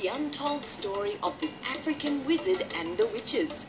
The untold story of the African wizard and the witches.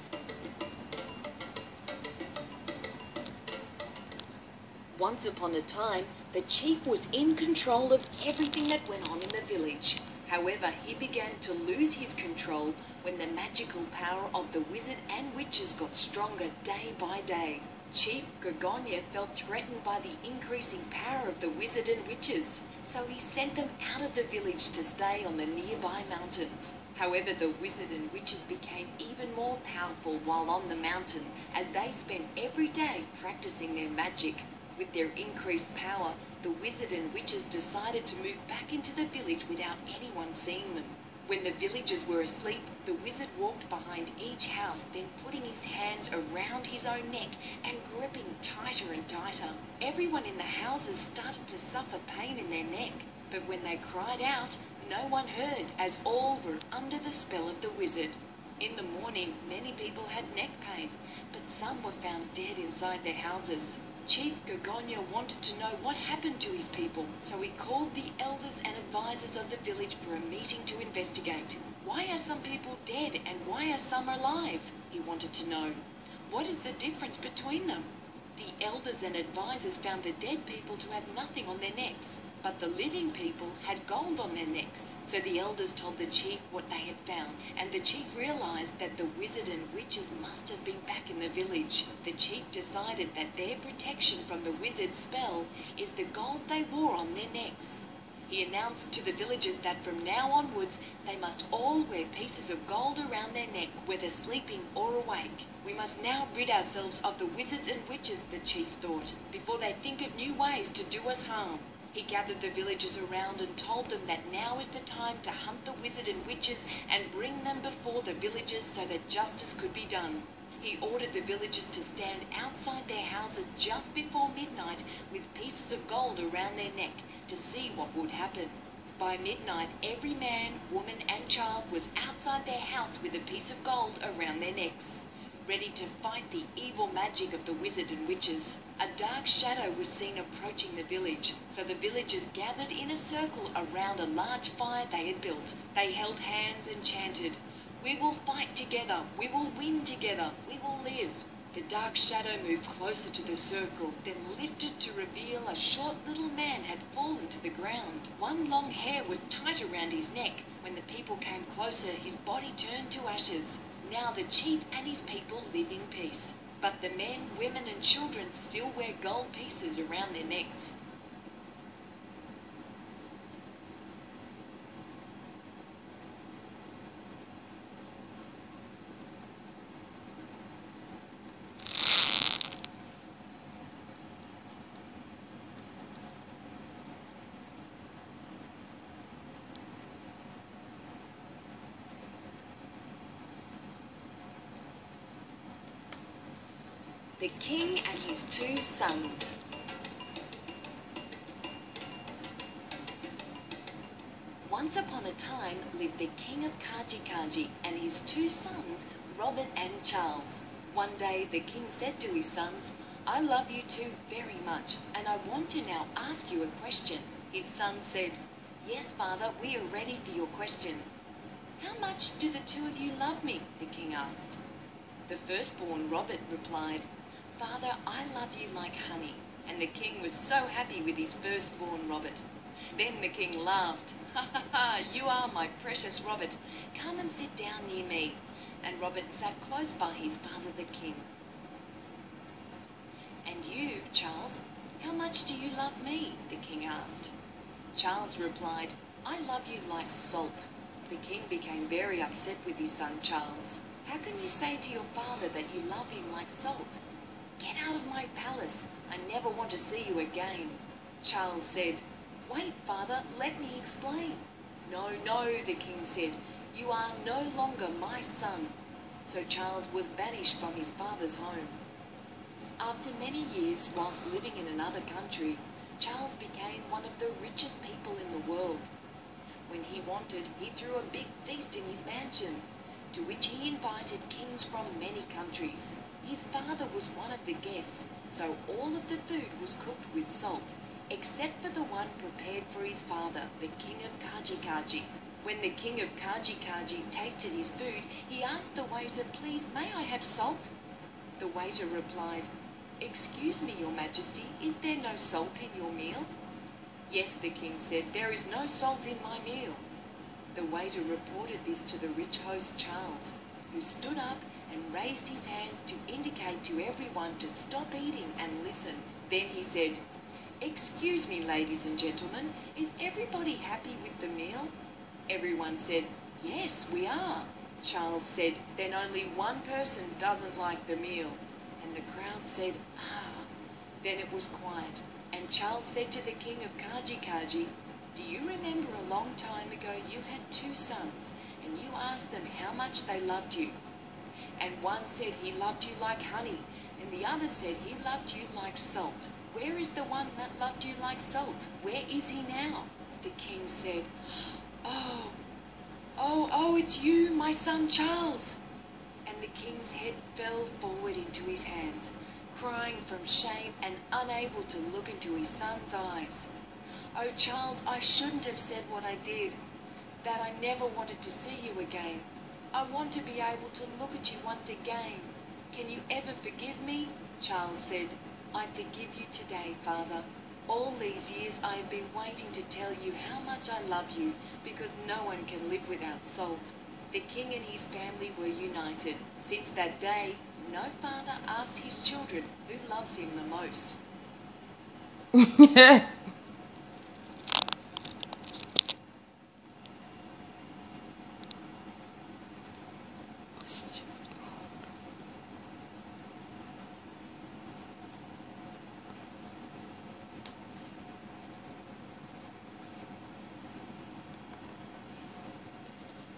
Once upon a time, the chief was in control of everything that went on in the village. However, he began to lose his control when the magical power of the wizard and witches got stronger day by day. Chief Gogonya felt threatened by the increasing power of the wizard and witches, so he sent them out of the village to stay on the nearby mountains. However, the wizard and witches became even more powerful while on the mountain, as they spent every day practicing their magic. With their increased power, the wizard and witches decided to move back into the village without anyone seeing them. When the villagers were asleep, the wizard walked behind each house, then putting his hands around his own neck and gripping tighter and tighter. Everyone in the houses started to suffer pain in their neck, but when they cried out, no one heard, as all were under the spell of the wizard. In the morning, many people had neck pain, but some were found dead inside their houses. Chief Gogonya wanted to know what happened to his people, so he called the elders and advisors of the village for a meeting to investigate. Why are some people dead and why are some alive? He wanted to know. What is the difference between them? The elders and advisors found the dead people to have nothing on their necks, but the living people had gold on their necks. So the elders told the chief what they had found, and the chief realized that the wizard and witches must have been back in the village. The chief decided that their protection from the wizard's spell is the gold they wore on their necks. He announced to the villagers that from now onwards they must all wear pieces of gold around their neck, whether sleeping or awake. We must now rid ourselves of the wizards and witches, the chief thought, before they think of new ways to do us harm. He gathered the villagers around and told them that now is the time to hunt the wizard and witches and bring them before the villagers so that justice could be done. He ordered the villagers to stand outside their houses just before midnight with pieces of gold around their neck to see what would happen. By midnight, every man, woman and child was outside their house with a piece of gold around their necks, ready to fight the evil magic of the wizard and witches. A dark shadow was seen approaching the village, so the villagers gathered in a circle around a large fire they had built. They held hands and chanted, "We will fight together, we will win together, we will live." The dark shadow moved closer to the circle, then lifted to reveal a short little man had fallen to the ground. One long hair was tight around his neck. When the people came closer, his body turned to ashes. Now the chief and his people live in peace, but the men, women and children still wear gold pieces around their necks. The king and his two sons. Once upon a time lived the king of Kaji and his two sons, Robert and Charles. One day the king said to his sons, "I love you two very much, and I want to now ask you a question." His sons said, "Yes, father, we are ready for your question." "How much do the two of you love me?" the king asked. The firstborn Robert replied, "Father, I love you like honey." And the king was so happy with his firstborn Robert. Then the king laughed. "Ha ha ha, you are my precious Robert. Come and sit down near me." And Robert sat close by his father the king. "And you, Charles, how much do you love me?" the king asked. Charles replied, "I love you like salt." The king became very upset with his son Charles. "How can you say to your father that you love him like salt? Get out of my palace. I never want to see you again." Charles said, "Wait, father, let me explain." "No, no," the king said, "you are no longer my son." So Charles was banished from his father's home. After many years, whilst living in another country, Charles became one of the richest people in the world. When he wanted, he threw a big feast in his mansion, to which he invited kings from many countries. His father was one of the guests, so all of the food was cooked with salt, except for the one prepared for his father, the king of Kaji. When the king of Kaji tasted his food, he asked the waiter, "Please, may I have salt?" The waiter replied, "Excuse me, your majesty, is there no salt in your meal?" "Yes," the king said, "there is no salt in my meal." The waiter reported this to the rich host Charles, who stood up and raised his hands to indicate to everyone to stop eating and listen. Then he said, "Excuse me, ladies and gentlemen, is everybody happy with the meal?" Everyone said, "Yes, we are." Charles said, "Then only one person doesn't like the meal." And the crowd said, "Ah." Then it was quiet, and Charles said to the king of Kaji, "Do you remember a long time ago you had 2 sons, and you asked them how much they loved you? And one said he loved you like honey, and the other said he loved you like salt. Where is the one that loved you like salt? Where is he now?" The king said, Oh, it's you, my son Charles." And the king's head fell forward into his hands, crying from shame and unable to look into his son's eyes. "Oh, Charles, I shouldn't have said what I did, that I never wanted to see you again. I want to be able to look at you once again. Can you ever forgive me?" Charles said, "I forgive you today, Father. All these years I have been waiting to tell you how much I love you, because no one can live without salt." The king and his family were united. Since that day, no father asks his children who loves him the most.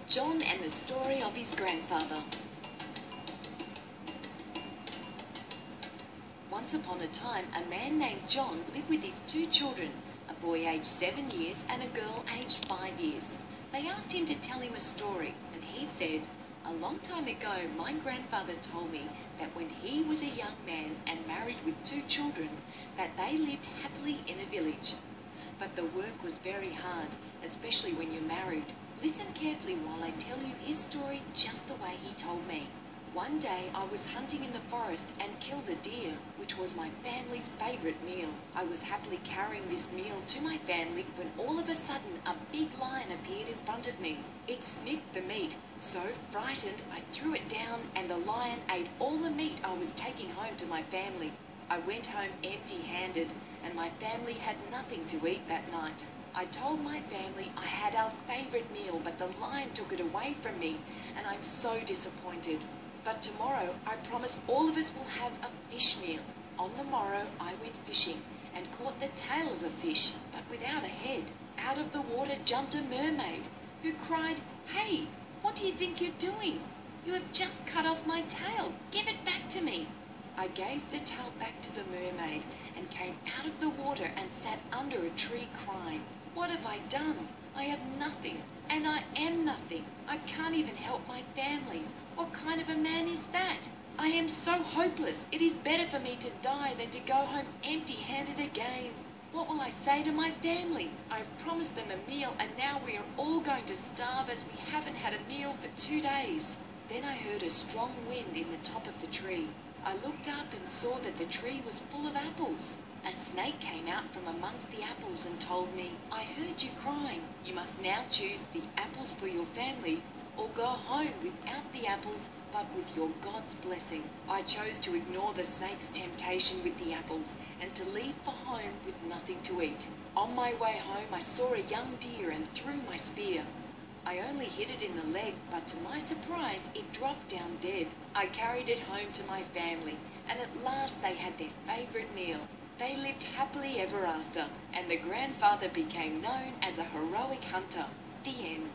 John and the story of his grandfather. Once upon a time, a man named John lived with his 2 children, a boy aged 7 years and a girl aged 5 years. They asked him to tell him a story, and he said, "A long time ago, my grandfather told me that when he was a young man and married with 2 children, that they lived happily in a village. But the work was very hard, especially when you're married. Listen carefully while I tell you his story just the way he told me. One day I was hunting in the forest and killed a deer, which was my family's favourite meal. I was happily carrying this meal to my family when all of a sudden a big lion appeared in front of me. It sniffed the meat. So frightened, I threw it down and the lion ate all the meat I was taking home to my family. I went home empty-handed and my family had nothing to eat that night. I told my family I had our favourite meal, but the lion took it away from me, and I'm so disappointed. But tomorrow, I promise all of us will have a fish meal." On the morrow, I went fishing and caught the tail of a fish, but without a head. Out of the water jumped a mermaid, who cried, "Hey, what do you think you're doing? You have just cut off my tail. Give it back to me." I gave the tail back to the mermaid and came out of the water and sat under a tree crying. What have I done? I have nothing, and I am nothing. I can't even help my family. What kind of a man is that? I am so hopeless. It is better for me to die than to go home empty-handed again. What will I say to my family? I've promised them a meal, and now we are all going to starve as we haven't had a meal for 2 days. Then I heard a strong wind in the top of the tree. I looked up and saw that the tree was full of apples. A snake came out from amongst the apples and told me, "I heard you crying. You must now choose the apples for your family or go home without the apples but with your God's blessing." I chose to ignore the snake's temptation with the apples and to leave for home with nothing to eat. On my way home I saw a young deer and threw my spear. I only hit it in the leg, but to my surprise it dropped down dead. I carried it home to my family, and at last they had their favourite meal. They lived happily ever after, and the grandfather became known as a heroic hunter. The end.